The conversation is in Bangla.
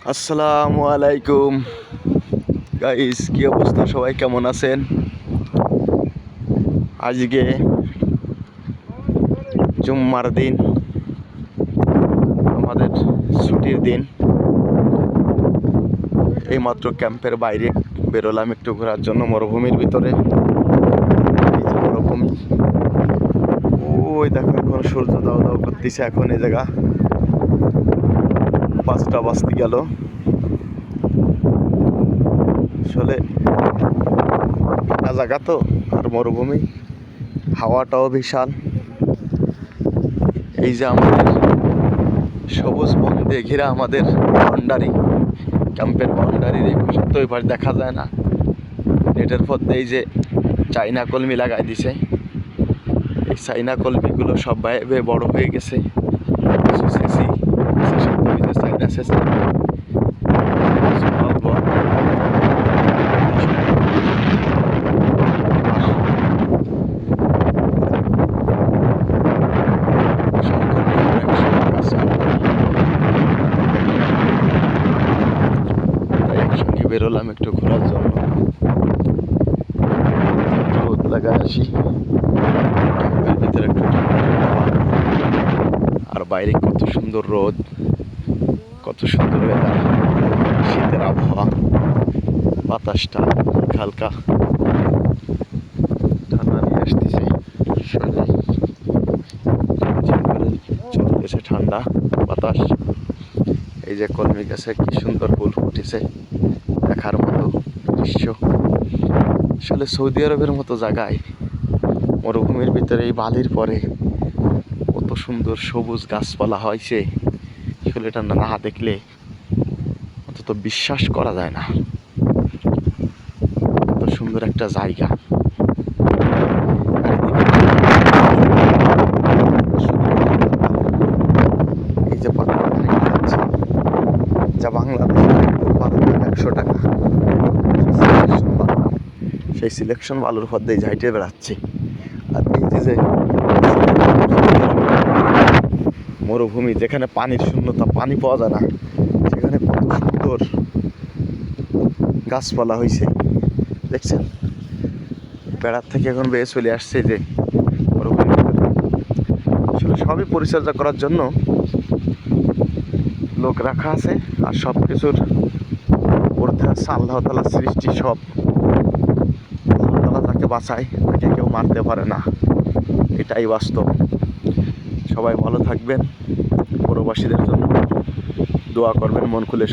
আসসালামু আলাইকুম গাইস, কি অবস্থা? সবাই কেমন আছেন? আজকে জুম্মার দিন, আমাদের ছুটির দিন। এইমাত্র ক্যাম্পের বাইরে বেরোলাম একটু ঘোরার জন্য মরুভূমির ভিতরে। এই যে মরুভূমি, ওই দেখো এখন সূর্য দাও দাও করতেছে। এখন এই জায়গা 5টা বাজতে গেল। আসলে ফাঁকা জায়গা তো, আর মরুভূমি, হাওয়াটাও বিশাল। এই যে আমাদের সবুজ বন দিয়ে ঘেরা আমাদের বাউন্ডারি, ক্যাম্পের বাউন্ডারির এই পাশে তো এবার দেখা যায় না। নেটের পথে এই যে চাইনা কলমি লাগাই দিছে। এই চাইনা কলমিগুলো সব বাইরে বড় হয়ে গেছে। চাইনা শেষে একসঙ্গে বেরোলাম একটু ঘোরার জন্য। রোদ লাগায় আসি, ক্যাম্পের ভিতরে একটু আর বাইরে কত সুন্দর রোদ, কত সুন্দর ওয়েদার, শীতের আবহাওয়া, বাতাসটা হালকা ঠান্ডা নিয়ে আসতেছে। চলতেছে ঠান্ডা বাতাস। এই যে কলমি গাছে কি সুন্দর ফুল ফুটেছে, দেখার মতো দৃশ্য। আসলে সৌদি আরবের মতো জায়গায় মরুভূমির ভিতরে এই বালির পরে কত সুন্দর সবুজ গাছপালা হয়েছে, আসলে এটা না দেখলে অন্তত বিশ্বাস করা যায় না। কত সুন্দর একটা জায়গা। এই যে যা বাংলাদেশ 100 টাকা, সেই সিলেকশন বালুর পর দিয়ে ঝাইটে বেড়াচ্ছে। আর এই যে মরুভূমি, যেখানে পানির শূন্যতা, পানি পাওয়া যায় না, সেখানে কত সুন্দর গাছপালা হয়েছে দেখছেন। বেড়ার থেকে এখন বেয়ে চলে আসছে যে মরুভূমি। আসলে সবই পরিচর্যা করার জন্য লোক রাখা আছে, আর সব কিছুর ঊর্ধ্বে আছে আল্লাহ তাআলার সৃষ্টি। সব আল্লাহ তাআলা যাকে বাঁচায় তাকে কেউ মারতে পারে না, এটাই বাস্তব। সবাই ভালো থাকবেন, প্রবাসীদের জন্য দোয়া করবেন, মন খুলে।